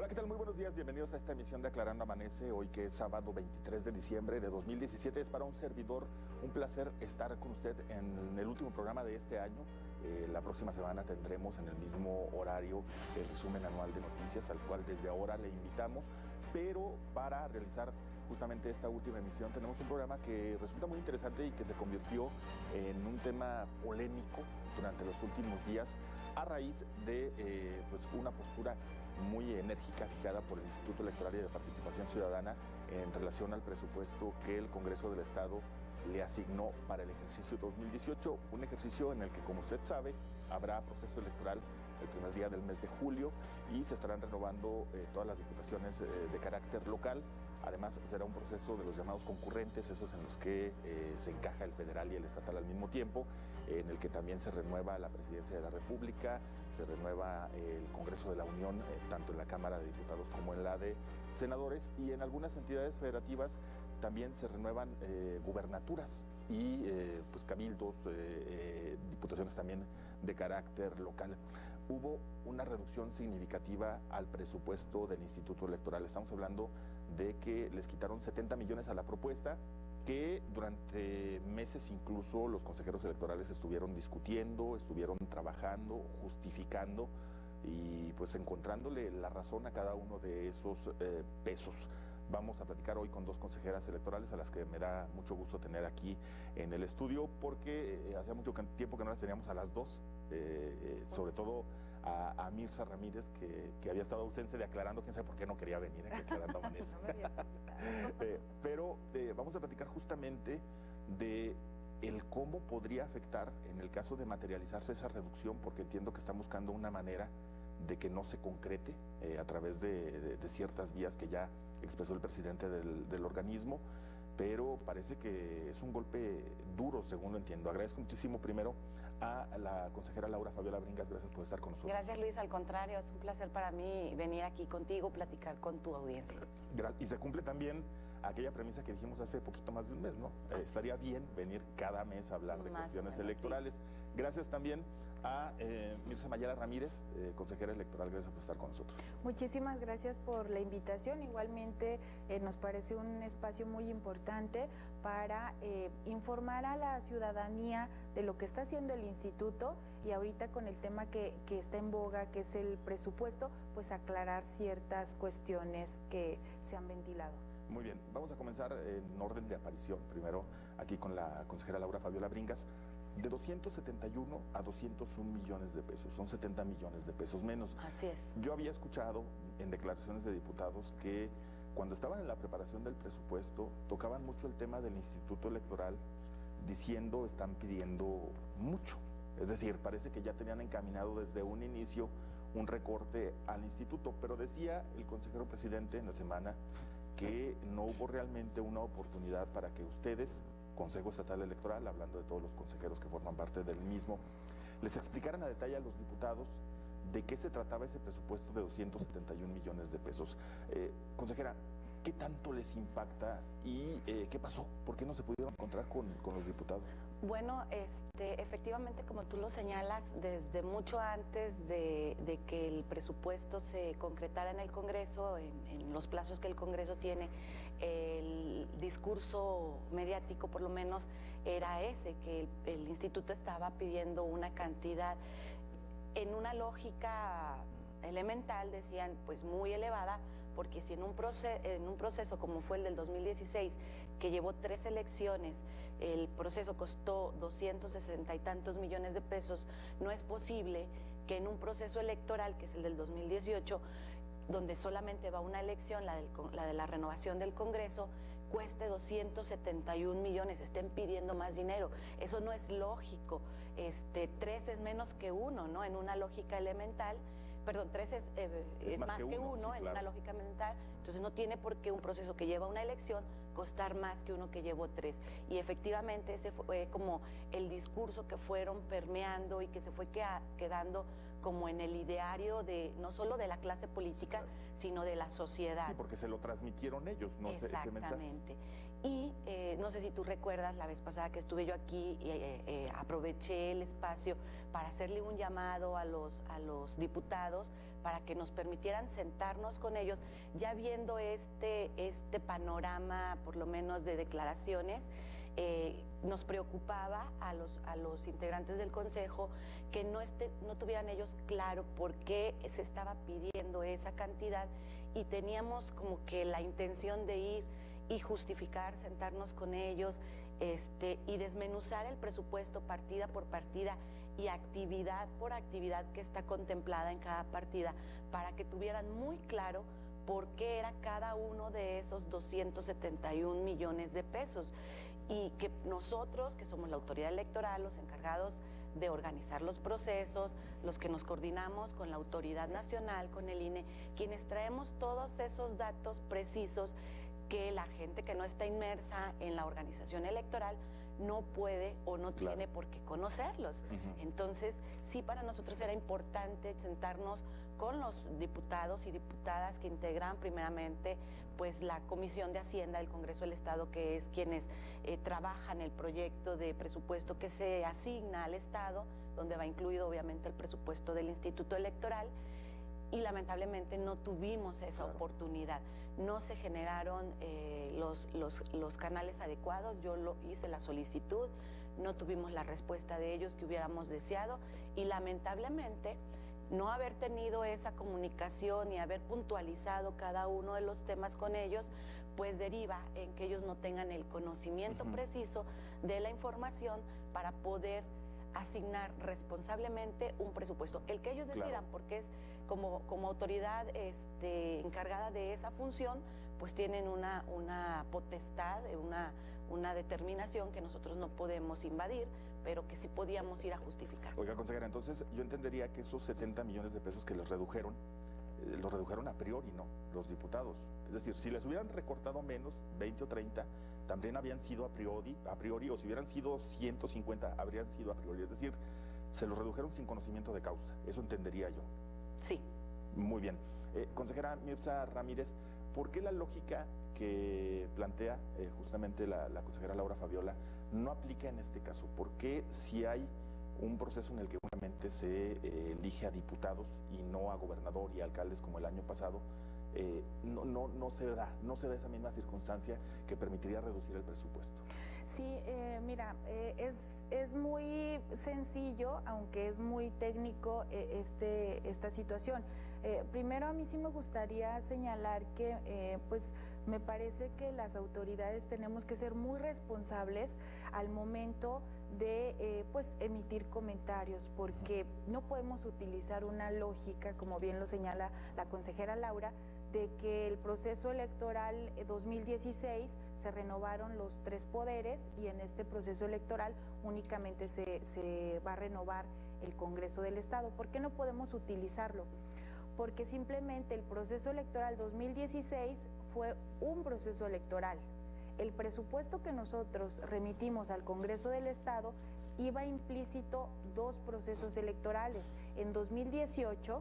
Hola, ¿qué tal? Muy buenos días, bienvenidos a esta emisión de Aclarando Amanece, hoy que es sábado 23 de diciembre de 2017. Es para un servidor un placer estar con usted en el último programa de este año. La próxima semana tendremos en el mismo horario el resumen anual de noticias, al cual desde ahora le invitamos, pero para realizar justamente esta última emisión tenemos un programa que resulta muy interesante y que se convirtió en un tema polémico durante los últimos días a raíz de pues una postura muy enérgica fijada por el Instituto Electoral y de Participación Ciudadana en relación al presupuesto que el Congreso del Estado le asignó para el ejercicio 2018, un ejercicio en el que, como usted sabe, habrá proceso electoral el primer día del mes de julio y se estarán renovando todas las diputaciones de carácter local. Además, será un proceso de los llamados concurrentes, esos en los que se encaja el federal y el estatal al mismo tiempo, en el que también se renueva la Presidencia de la República, se renueva el Congreso de la Unión, tanto en la Cámara de Diputados como en la de Senadores, y en algunas entidades federativas también se renuevan gubernaturas y pues cabildos, diputaciones también de carácter local. Hubo una reducción significativa al presupuesto del Instituto Electoral. Estamos hablando de que les quitaron 70 millones a la propuesta, que durante meses incluso los consejeros electorales estuvieron discutiendo, estuvieron trabajando, justificando y pues encontrándole la razón a cada uno de esos pesos. Vamos a platicar hoy con dos consejeras electorales a las que me da mucho gusto tener aquí en el estudio, porque hacía mucho tiempo que no las teníamos a las dos, sobre todo a Mirza Ramírez, que había estado ausente de Aclarando, quién sabe por qué no quería venir aquí Aclarando Amanece. Pero vamos a platicar justamente de el cómo podría afectar en el caso de materializarse esa reducción, porque entiendo que están buscando una manera de que no se concrete a través de ciertas vías que ya expresó el presidente del organismo, pero parece que es un golpe duro, según lo entiendo. Agradezco muchísimo primero a la consejera Laura Fabiola Bringas, gracias por estar con nosotros. Gracias, Luis, al contrario, es un placer para mí venir aquí contigo, platicar con tu audiencia. Y se cumple también aquella premisa que dijimos hace poquito más de un mes, ¿no? Estaría bien venir cada mes a hablar de cuestiones electorales. Sí. Gracias también a Mirza Mayela Ramírez, consejera electoral, gracias por estar con nosotros. Muchísimas gracias por la invitación. Igualmente nos parece un espacio muy importante para informar a la ciudadanía de lo que está haciendo el instituto y ahorita con el tema que está en boga, que es el presupuesto, pues aclarar ciertas cuestiones que se han ventilado. Muy bien, vamos a comenzar en orden de aparición, primero aquí con la consejera Laura Fabiola Bringas. De 271 a 201 millones de pesos, son 70 millones de pesos menos. Así es. Yo había escuchado en declaraciones de diputados que cuando estaban en la preparación del presupuesto tocaban mucho el tema del Instituto Electoral, diciendo están pidiendo mucho. Es decir, parece que ya tenían encaminado desde un inicio un recorte al instituto, pero decía el consejero presidente en la semana que no hubo realmente una oportunidad para que ustedes, Consejo Estatal Electoral, hablando de todos los consejeros que forman parte del mismo, les explicaran a detalle a los diputados de qué se trataba ese presupuesto de 271 millones de pesos. Consejera, ¿qué tanto les impacta y qué pasó? ¿Por qué no se pudieron encontrar con los diputados? Bueno, efectivamente, como tú lo señalas, desde mucho antes de que el presupuesto se concretara en el Congreso, en los plazos que el Congreso tiene, el discurso mediático por lo menos era ese, que el instituto estaba pidiendo una cantidad en una lógica elemental, decían, pues muy elevada, porque si en un proceso como fue el del 2016, que llevó 3 elecciones, el proceso costó 260 y tantos millones de pesos, no es posible que en un proceso electoral, que es el del 2018, donde solamente va una elección, la de la renovación del Congreso, cueste 271 millones, estén pidiendo más dinero. Eso no es lógico. 3 es menos que 1, ¿no? En una lógica elemental. Perdón, 3 es más que 1, sí, en claro. Una lógica elemental. Entonces no tiene por qué un proceso que lleva una elección costar más que uno que llevó 3. Y efectivamente ese fue como el discurso que fueron permeando y que se fue quedando como en el ideario de no solo de la clase política, sino de la sociedad. Sí, porque se lo transmitieron ellos, ¿no? Exactamente. Y no sé si tú recuerdas, la vez pasada que estuve yo aquí, aproveché el espacio para hacerle un llamado a los diputados para que nos permitieran sentarnos con ellos, ya viendo este panorama, por lo menos de declaraciones. Nos preocupaba a los integrantes del Consejo que no tuvieran ellos claro por qué se estaba pidiendo esa cantidad, y teníamos como que la intención de ir y justificar, sentarnos con ellos y desmenuzar el presupuesto partida por partida y actividad por actividad que está contemplada en cada partida, para que tuvieran muy claro por qué era cada uno de esos 271 millones de pesos. Y que nosotros, que somos la autoridad electoral, los encargados de organizar los procesos, los que nos coordinamos con la autoridad nacional, con el INE, quienes traemos todos esos datos precisos que la gente que no está inmersa en la organización electoral no puede o no tiene por qué conocerlos. Entonces, sí, para nosotros era importante sentarnos con los diputados y diputadas que integran primeramente pues la Comisión de Hacienda del Congreso del Estado, que es quienes trabajan el proyecto de presupuesto que se asigna al Estado, donde va incluido obviamente el presupuesto del Instituto Electoral, y lamentablemente no tuvimos esa oportunidad. No se generaron los canales adecuados. Yo hice la solicitud, no tuvimos la respuesta de ellos que hubiéramos deseado, y lamentablemente no haber tenido esa comunicación y haber puntualizado cada uno de los temas con ellos, pues deriva en que ellos no tengan el conocimiento preciso de la información para poder asignar responsablemente un presupuesto. El que ellos decidan, porque es como autoridad encargada de esa función, pues tienen una potestad, una determinación que nosotros no podemos invadir, pero que sí podíamos ir a justificar. Oiga, consejera, entonces yo entendería que esos 70 millones de pesos que los redujeron a priori, ¿no? Los diputados. Es decir, si les hubieran recortado menos, 20 o 30, también habían sido a priori, o si hubieran sido 150, habrían sido a priori. Es decir, se los redujeron sin conocimiento de causa. Eso entendería yo. Sí. Muy bien. Consejera Mirza Ramírez, ¿por qué la lógica que plantea justamente la consejera Laura Fabiola no aplica en este caso? ¿Por qué, si hay un proceso en el que únicamente se elige a diputados y no a gobernador y alcaldes como el año pasado, no se da esa misma circunstancia que permitiría reducir el presupuesto? Sí, mira, es muy sencillo, aunque es muy técnico esta situación. Primero, a mí sí me gustaría señalar que pues me parece que las autoridades tenemos que ser muy responsables al momento de pues emitir comentarios, porque no podemos utilizar una lógica, como bien lo señala la consejera Laura, de que el proceso electoral 2016 se renovaron los 3 poderes y en este proceso electoral únicamente se va a renovar el Congreso del Estado. ¿Por qué no podemos utilizarlo? Porque simplemente el proceso electoral 2016 fue un proceso electoral. El presupuesto que nosotros remitimos al Congreso del Estado iba implícito 2 procesos electorales. En 2018,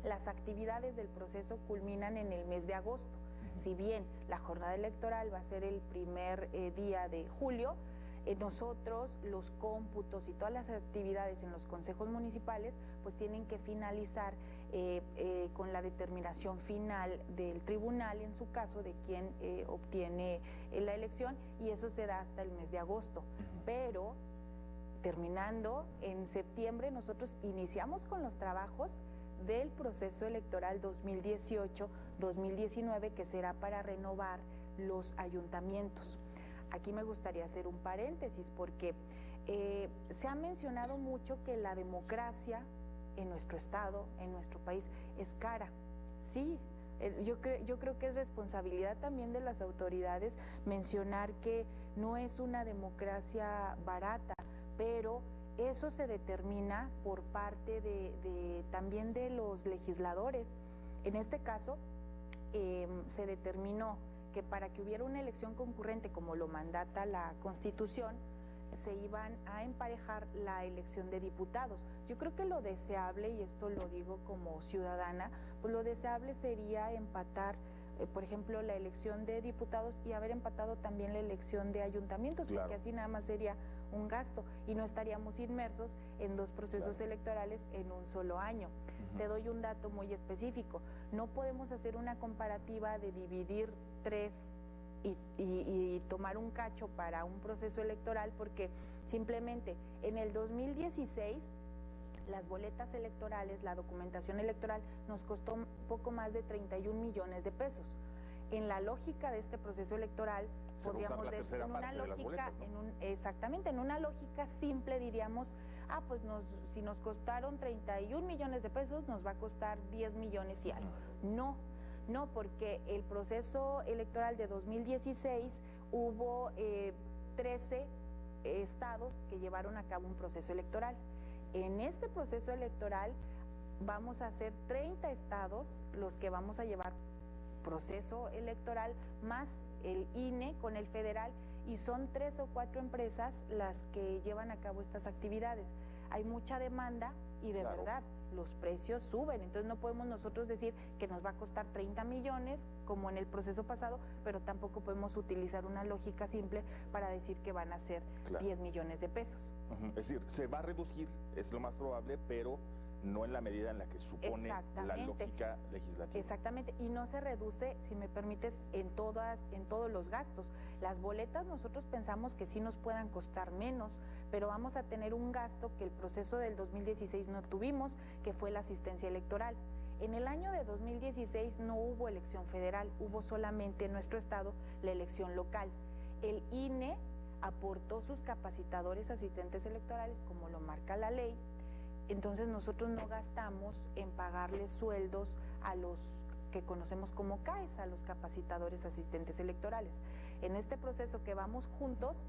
las actividades del proceso culminan en el mes de agosto. Si bien la jornada electoral va a ser el primer día de julio, nosotros los cómputos y todas las actividades en los consejos municipales pues tienen que finalizar con la determinación final del tribunal, en su caso, de quién obtiene la elección, y eso se da hasta el mes de agosto. Pero terminando en septiembre, nosotros iniciamos con los trabajos del proceso electoral 2018-2019, que será para renovar los ayuntamientos. Aquí me gustaría hacer un paréntesis, porque se ha mencionado mucho que la democracia en nuestro estado, en nuestro país, es cara. Sí, yo creo que es responsabilidad también de las autoridades mencionar que no es una democracia barata, pero eso se determina por parte también de los legisladores. En este caso, se determinó que para que hubiera una elección concurrente, como lo mandata la Constitución, se iban a emparejar la elección de diputados. Yo creo que lo deseable, y esto lo digo como ciudadana, pues lo deseable sería empatar por ejemplo, la elección de diputados y haber empatado también la elección de ayuntamientos, Claro. porque así nada más sería un gasto y no estaríamos inmersos en dos procesos electorales en un solo año. Te doy un dato muy específico. No podemos hacer una comparativa de dividir 3 y tomar un cacho para un proceso electoral, porque simplemente en el 2016 las boletas electorales, la documentación electoral nos costó poco más de 31 millones de pesos. En la lógica de este proceso electoral, podríamos decir, en una lógica, exactamente, en una lógica simple diríamos, pues si nos costaron 31 millones de pesos, nos va a costar 10 millones y algo. No, porque el proceso electoral de 2016 hubo 13 estados que llevaron a cabo un proceso electoral. En este proceso electoral vamos a ser 30 estados los que vamos a llevar proceso electoral, más el INE con el federal, y son 3 o 4 empresas las que llevan a cabo estas actividades. Hay mucha demanda y de verdad los precios suben, entonces no podemos nosotros decir que nos va a costar 30 millones como en el proceso pasado, pero tampoco podemos utilizar una lógica simple para decir que van a ser 10 millones de pesos. Es decir, se va a reducir, es lo más probable, pero no en la medida en la que supone la lógica legislativa. Exactamente, y no se reduce, si me permites, en todos los gastos. Las boletas nosotros pensamos que sí nos puedan costar menos, pero vamos a tener un gasto que el proceso del 2016 no tuvimos, que fue la asistencia electoral. En el año de 2016 no hubo elección federal, hubo solamente en nuestro estado la elección local. El INE aportó sus capacitadores asistentes electorales, como lo marca la ley. Entonces nosotros no gastamos en pagarles sueldos a los que conocemos como CAES, a los capacitadores asistentes electorales. En este proceso que vamos juntos,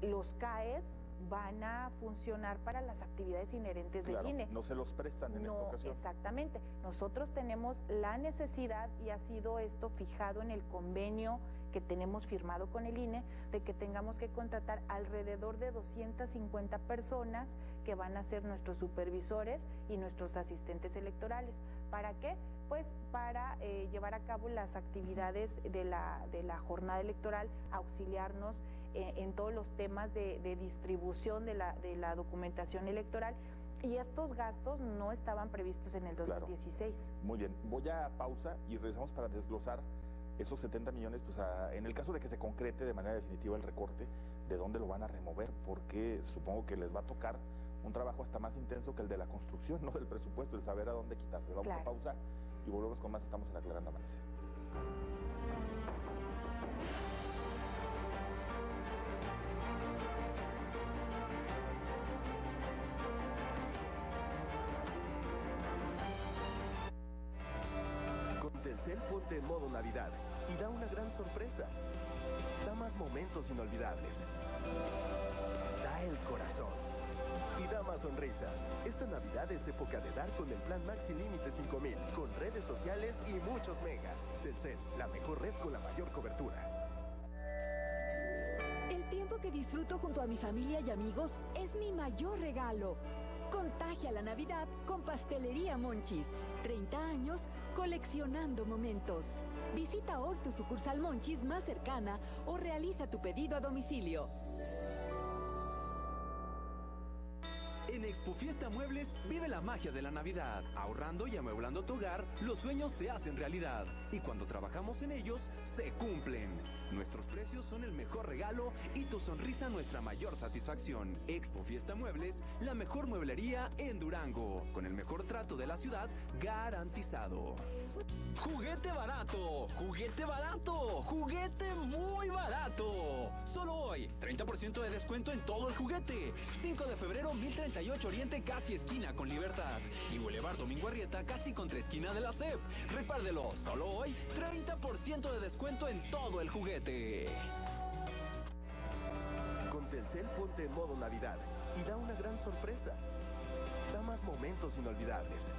los CAES van a funcionar para las actividades inherentes del INE. No se los prestan en esta ocasión. Exactamente. Nosotros tenemos la necesidad, y ha sido esto fijado en el convenio que tenemos firmado con el INE, de que tengamos que contratar alrededor de 250 personas que van a ser nuestros supervisores y nuestros asistentes electorales. ¿Para qué? Pues para llevar a cabo las actividades de la jornada electoral, auxiliarnos en todos los temas de distribución de la documentación electoral, y estos gastos no estaban previstos en el 2016. Muy bien, voy a pausa y regresamos para desglosar esos 70 millones, pues en el caso de que se concrete de manera definitiva el recorte, ¿de dónde lo van a remover? Porque supongo que les va a tocar un trabajo hasta más intenso que el de la construcción, no del presupuesto, el saber a dónde quitarle. Vamos a pausa y volvemos con más. Estamos en Aclarando Amanecer. Con Telcel, ponte en modo Navidad y da una gran sorpresa. Da más momentos inolvidables. Da el corazón. Y da más sonrisas. Esta Navidad es época de dar con el plan Max sin límite 5000, con redes sociales y muchos megas. Telcel, la mejor red con la mayor cobertura. El tiempo que disfruto junto a mi familia y amigos es mi mayor regalo. Contagia la Navidad con Pastelería Monchis. 30 años coleccionando momentos. Visita hoy tu sucursal Monchis más cercana o realiza tu pedido a domicilio. En Expo Fiesta Muebles vive la magia de la Navidad. Ahorrando y amueblando tu hogar, los sueños se hacen realidad. Y cuando trabajamos en ellos, se cumplen. Nuestros precios son el mejor regalo y tu sonrisa nuestra mayor satisfacción. Expo Fiesta Muebles, la mejor mueblería en Durango. Con el mejor trato de la ciudad garantizado. ¡Juguete barato! ¡Juguete barato! ¡Juguete muy barato! Solo hoy, 30% de descuento en todo el juguete. 5 de febrero, 1038 Oriente, casi esquina con Libertad. Y Boulevard Domingo Arrieta, casi contra esquina de la SEP. Recuérdelo, solo hoy, 30% de descuento en todo el juguete. Con Telcel, ponte en modo Navidad y da una gran sorpresa. Da más momentos inolvidables.